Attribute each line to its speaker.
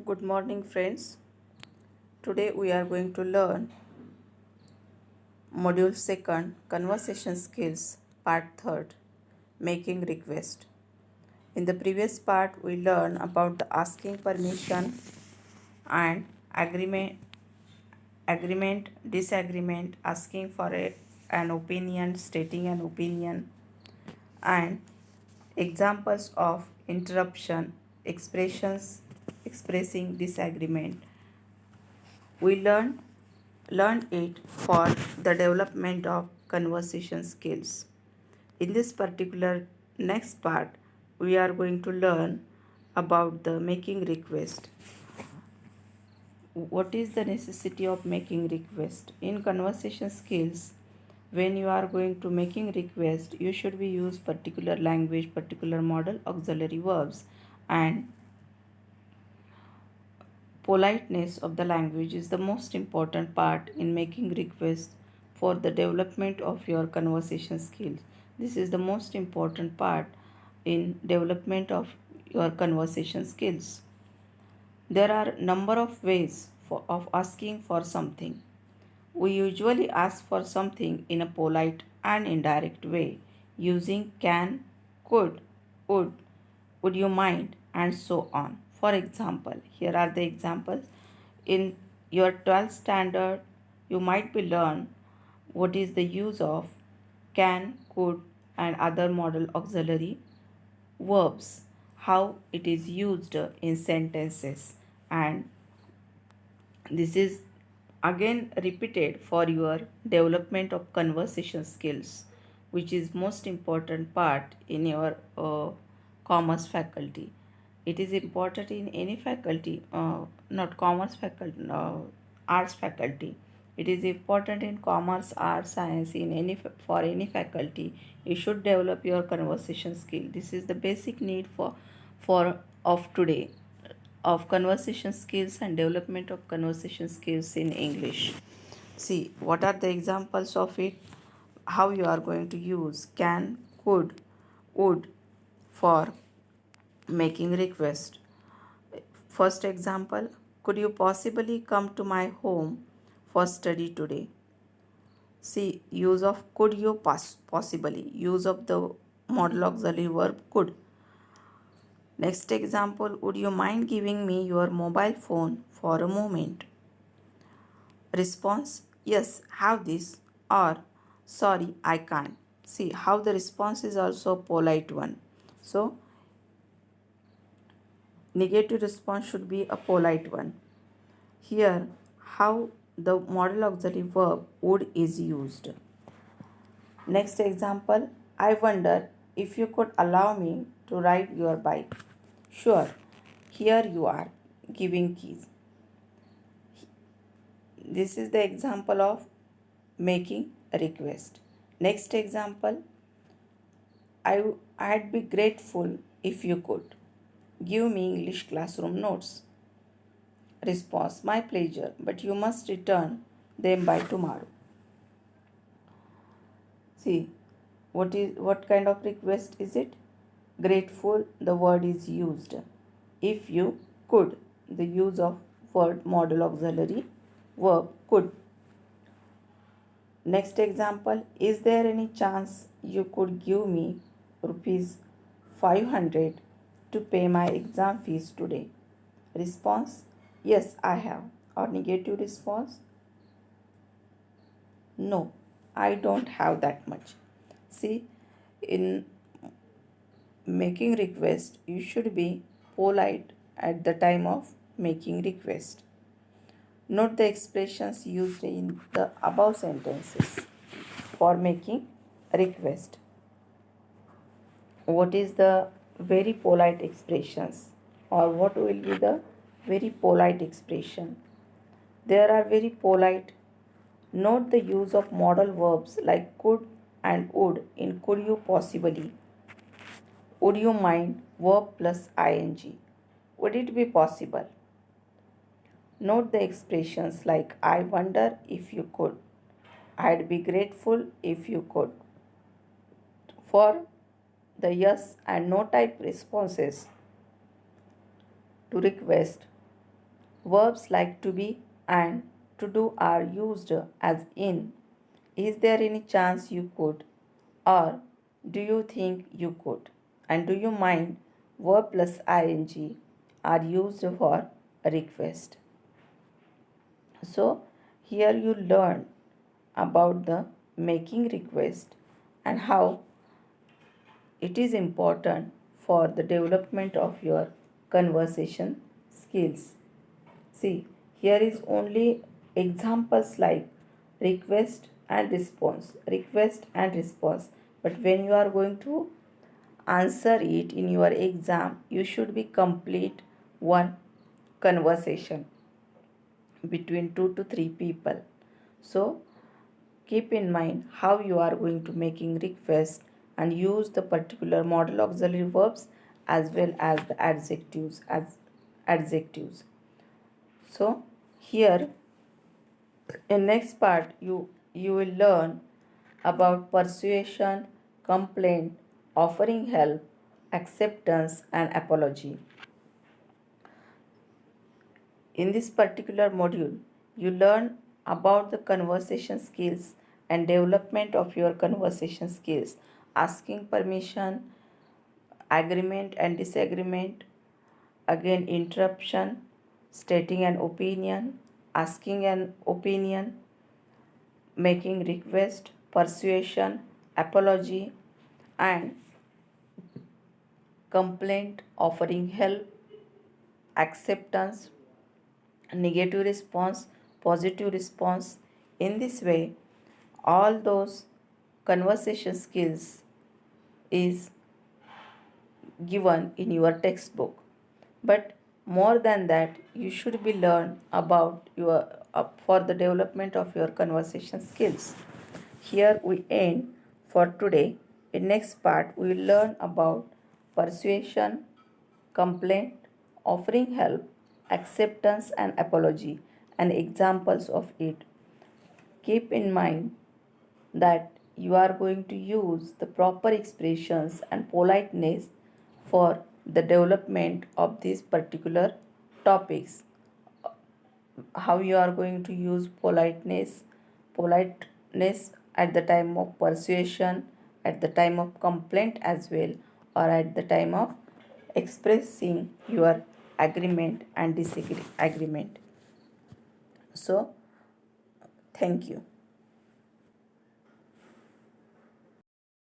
Speaker 1: Good morning, friends. Today we are going to learn Module 2 Conversation Skills, Part 3 Making Request. In the previous part, we learned about the asking permission and disagreement, asking for an opinion, stating an opinion, and examples of interruption, expressing disagreement. We learn it for the development of conversation skills. In this particular next part, we are going to learn about the making request. What is the necessity of making request? In conversation skills, when you are going to making request, you should be use particular language, particular model, auxiliary verbs, and politeness of the language is the most important part in making requests for the development of your conversation skills. This is the most important part in development of your conversation skills. There are number of ways of asking for something. We usually ask for something in a polite and indirect way using can, could, would you mind, and so on. For example, here are the examples. In your 12th standard, you might be learn what is the use of can, could, and other model auxiliary verbs, how it is used in sentences, and this is again repeated for your development of conversation skills, which is most important part in your commerce faculty. It is important in any faculty, not commerce faculty, arts faculty. It is important in commerce, arts, science, in any for any faculty. You should develop your conversation skill. This is the basic need for of today of conversation skills and development of conversation skills in English. See, what are the examples of it? How you are going to use can, could, would for making request. First example, could you possibly come to my home for study today? See, use of could you possibly, use of the modal auxiliary verb could. Next example, would you mind giving me your mobile phone for a moment? Response, yes, have this, or sorry, I can't. See how the response is also a polite one. So, negative response should be a polite one. Here, how the modal auxiliary verb would is used. Next example, I wonder if you could allow me to ride your bike. Sure, here you are, giving keys. This is the example of making a request. Next example, I'd be grateful if you could give me English classroom notes. Response, my pleasure, but you must return them by tomorrow. See, what kind of request is it? Grateful, the word is used. If you could, the use of word modal auxiliary verb could. Next example, is there any chance you could give me rupees 500 to pay my exam fees today? Response, yes, I have. Or negative response, no, I don't have that much. See, in making request, you should be polite at the time of making request. Note the expressions used in the above sentences for making request. What is the very polite expressions, or what will be the very polite expression? There are very polite. Note the use of modal verbs like could and would in could you possibly. Would you mind verb plus ing. Would it be possible? Note the expressions like I wonder if you could. I'd be grateful if you could. For the yes and no type responses to request, Verbs like to be and to do are used as in. Is there any chance you could? Or do you think you could? And do you mind? Verb plus ing are used for a request. So here you learn about the making request and how it is important for the development of your conversation skills. See, here is only examples like request and response. But when you are going to answer it in your exam, you should be complete one conversation between 2 to 3 people. So keep in mind how you are going to making request and use the particular model auxiliary verbs as well as the adjectives. So here in next part you will learn about persuasion, complaint, offering help, acceptance and apology. In this particular module, you learn about the conversation skills and development of your conversation skills, asking permission, agreement and disagreement, again interruption, stating an opinion, asking an opinion, making request, persuasion, apology, and complaint, offering help, acceptance, negative response, positive response. In this way, all those conversation skills is given in your textbook. But more than that, you should be learn about your for the development of your conversation skills. Here we end for today. In next part, we will learn about persuasion, complaint, offering help, acceptance and apology, and examples of it. Keep in mind that you are going to use the proper expressions and politeness for the development of these particular topics. How you are going to use politeness at the time of persuasion, at the time of complaint as well, or at the time of expressing your agreement and disagreement. So thank you.